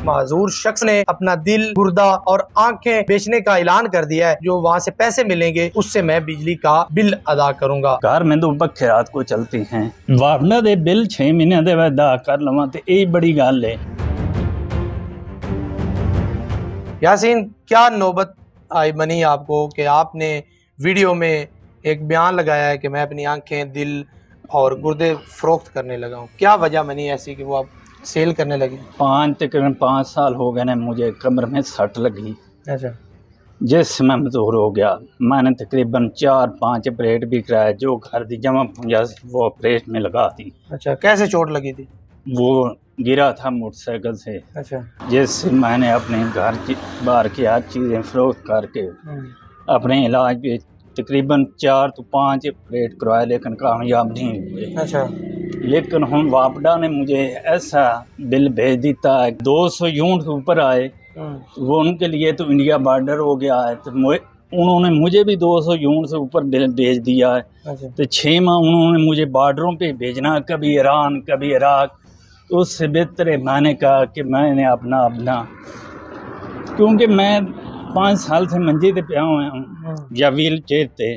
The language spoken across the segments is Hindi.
माजूर शख्स ने अपना दिल, गुर्दा और आंखें बेचने का ऐलान कर दिया है। जो वहाँ से पैसे मिलेंगे उससे मैं बिजली का बिल अदा करूंगा। घर में तो पक्खे रात को चलती हैं, वापना दे बिल 6 महीने दे अदा कर लवा तो यही बड़ी गल है। यासीन, क्या नौबत आई बनी आपको कि आपने वीडियो में एक बयान लगाया है कि मैं अपनी आंखें, दिल और गुर्दे फरोख्त करने लगा हूँ? क्या वजह बनी ऐसी कि वो आप सेल करने लगे? तकरीबन 5 साल हो गए ना, मुझे कमर में सट लगी। अच्छा। जिस मैं मजदूर हो गया, मैंने तकरीबन 4-5 ऑपरेट भी कराया, जो घर दी जमा पूंजा वो ऑपरेट में लगा दी। अच्छा, कैसे चोट लगी थी? वो गिरा था मोटरसाइकिल से। अच्छा। जिससे मैंने अपने घर की बाहर की हर चीज़ें फरोख्त करके अपने इलाज पे तकरीबन 4 तो 5 ऑपरेट करवाए, लेकिन कामयाब नहीं हुए। अच्छा। लेकिन हम वापडा ने मुझे ऐसा बिल भेज दिता है, 200 यूनिट ऊपर आए। वो उनके लिए तो इंडिया बॉर्डर हो गया है, तो उन्होंने मुझे भी 200 यूनिट से ऊपर बिल भेज दिया है। अच्छा। तो 6 माह उन्होंने मुझे बॉर्डरों पे भेजना, कभी ईरान कभी इराक। तो उससे बेहतर है मैंने कहा कि मैंने अपना क्योंकि मैं 5 साल से मंजी ते पिया हुआ हूँ या व्हील चेयर ते,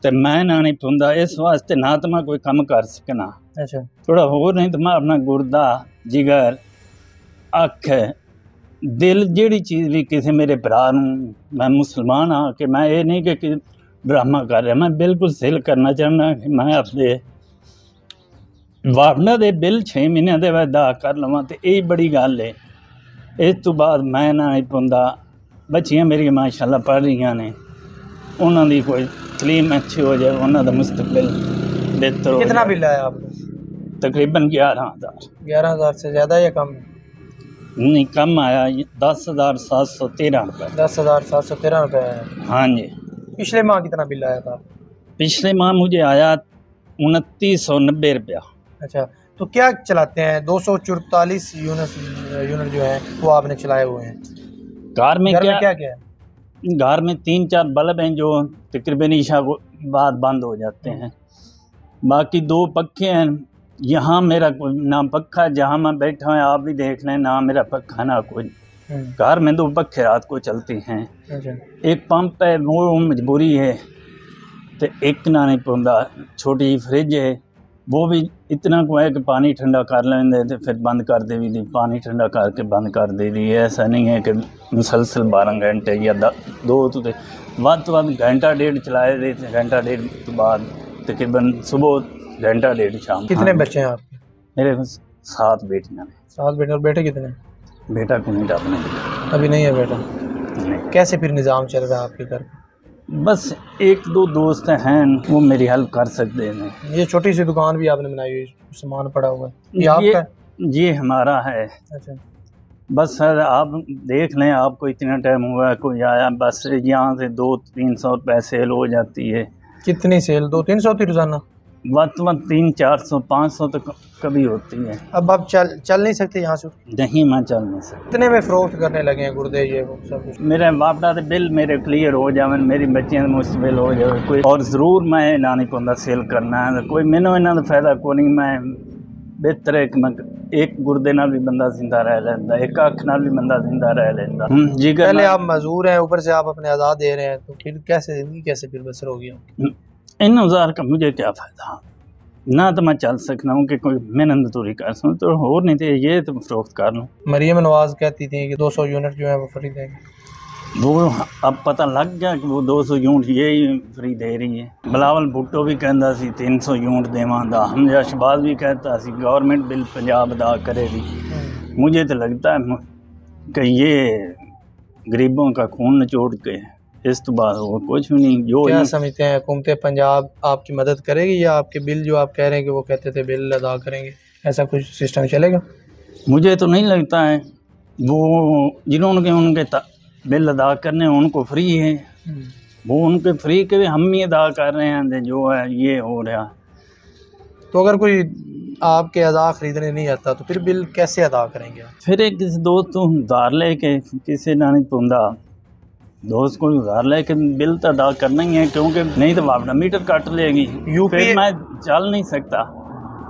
तो मैं ना नहीं पाँदा, इस वास्ते ना तो मैं कोई काम कर सकना। अच्छा। थोड़ा हो नहीं तो मैं अपना गुर्दा, जिगर, अख, दिल, जेड़ी चीज़ भी किसी मेरे भरा नूं, मैं मुसलमान हाँ कि मैं ये नहीं कि ड्रामा कर रहा, मैं बिल्कुल सेल करना चाहना कि मैं अपने वापना दे बिल 6 महीने दे अदा कर लवा तो यही बड़ी गल है। इस तो बाद मैं ना नहीं पाँदा। बच्चियाँ मेरी माशाल्लाह पढ़ रही ने, उन्होंने कोई तलीम अच्छी हो जाए, उन्होंने मुस्तकबिल बेहतर हो। कितना बिल आया आपको? तकरीबन 11,000। 11,000 से ज़्यादा या कम? नहीं, कम आया, 10,713 रुपये। 10,713 रुपये आया। हाँ जी। पिछले माह कितना बिल आया था? पिछले माह मुझे आया 2,990 रुपया। अच्छा, तो क्या चलाते हैं? 244 यूनिट जो है वो आपने चलाए हुए हैं। घर में क्या क्या है? घर में 3-4 बल्ब हैं जो तकरीबन ईशा को बाद बंद हो जाते हैं। बाकी 2 पक्खे हैं। यहाँ मेरा कोई ना पक्खा, जहाँ मैं बैठा हूँ आप भी देख लें, ना मेरा पक्खा ना कोई। घर में 2 पक्खे रात को चलते हैं। अच्छा। एक पंप है, वो मजबूरी है, तो एक ना नहीं पाँदा। छोटी फ्रिज है, वो भी इतना को है कि पानी ठंडा कर लेंगे तो फिर बंद कर दे दी, पानी ठंडा करके बंद कर दे दी। ऐसा नहीं है कि मुसलसल 12 घंटे या 2 तो वध घंटा डेढ़ चलाए दे, घंटा डेढ़ तो बाद तकरीबन सुबह घंटा डेढ़ शाम। कितने बच्चे हैं आपके? मेरे 7 बेटियाँ हैं। 7 बेटे। और बेटे कितने? बेटा को नहीं अपने अभी नहीं है बेटा? नहीं। कैसे फिर निज़ाम चल रहा है आपके घर? बस 1-2 दोस्त हैं, वो मेरी हेल्प कर सकते हैं। ये छोटी सी दुकान भी आपने बनाई हुई, सामान पड़ा हुआ है, ये आपका? ये हमारा है। अच्छा। बस सर आप देख लें, आपको इतना टाइम हुआ कोई आया, बस यहाँ से 200-300 रुपये सेल हो जाती है। कितनी सेल? 200-300 थी रोजाना? वक्त 300-400-500 तक कभी होती है। अब आप चल नहीं सकते यहाँ से? नहीं, मैं चल नहीं सकता। कितने में फरोख्त करने लगे हैं गुर्दे ये वो सब कुछ? मेरे वापडा के बिल मेरे क्लियर हो जाए, मेरी बच्चियां मुस्तबिल हो जाए कोई, और ज़रूर मैं ना नहीं पाँदा सेल करना है कोई, मैंने इन्होंने फायदा को नहीं। मैं बेहतर है कि मैं एक गुर्दे नाल भी बंदा जिंदा रह लेंदा, एक अख नाल भी बंदा जिंदा रह लेंदा। पहले आप मजदूर हैं, ऊपर से आप अपने आज़ाद दे रहे हैं, तो फिर कैसे जिंदगी कैसे फिर बसर होगी? इन औजार का मुझे क्या फ़ायदा? ना तो मैं चल सकता हूँ कि कोई मेहनत मजदूरी कर सकूँ, तो और नहीं तो ये तो फरोख्त कर लूँ। मरियम नवाज कहती थी कि 200 यूनिट जो है वो फ्री देंगे। वो अब पता लग गया कि वो 200 यूनिट यही फ्री दे रही है। बिलावल भुट्टो भी कहता सी 300 यूनिट देवांगा, हमजा शहबाज भी कहता सी गवर्नमेंट बिल पंजाब अदा करेगी। मुझे तो लगता है कि ये गरीबों का खून निचोड़ के, इस तो बाद वो कुछ भी नहीं। जो क्या समझते हैं, हुकूमत पंजाब आपकी मदद करेगी या आपके बिल जो आप कह रहे हैं कि वो कहते थे बिल अदा करेंगे, ऐसा कुछ सिस्टम चलेगा? मुझे तो नहीं लगता है। वो जिन्होंने उनके बिल अदा करने उनको फ्री है, वो उनके फ्री के हम ही अदा कर रहे हैं, जो है ये हो रहा। तो अगर कोई आपके अदा खरीदने नहीं आता तो फिर बिल कैसे अदा करेंगे? फिर एक किसी दोस्त को उधार लेके, किसी ना नहीं पाँदा, दोस्त को उधार लेके बिल तो अदा करना ही है, क्योंकि नहीं तो वापना मीटर काट लेगी। फिर मैं चल नहीं सकता।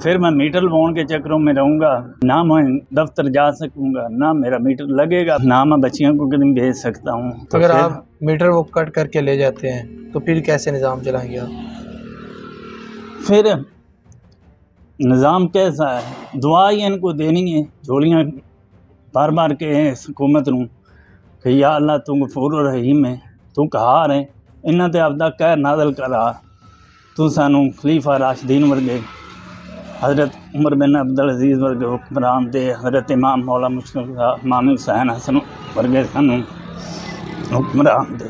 फिर मैं मीटर लगवाने के चक्करों में रहूँगा, ना मैं दफ्तर जा सकूँगा, ना मेरा मीटर लगेगा, ना मैं बच्चियों को कदम भेज सकता हूँ। तो अगर आप मीटर वो कट करके ले जाते हैं तो फिर कैसे निज़ाम चलाएंगे आप? फिर निज़ाम कैसा है, दुआ ही इनको देनी है, झोलियाँ बार बार के हुकूमत नूं कि या अल्लाह तू गफूर रहीम है, तू कहार है, इन्हां ते आपदा कहर नाज़िल करा, तू सानू खलीफा राशिदीन वर्गे, हज़रत उमर बिन अब्दुल अजीज़ वर्गे हुक्मरान दे, हज़रत इमाम मौला मुश्किल इमाम हुसैन हसन वर्गे सानू हुक्मरान दे।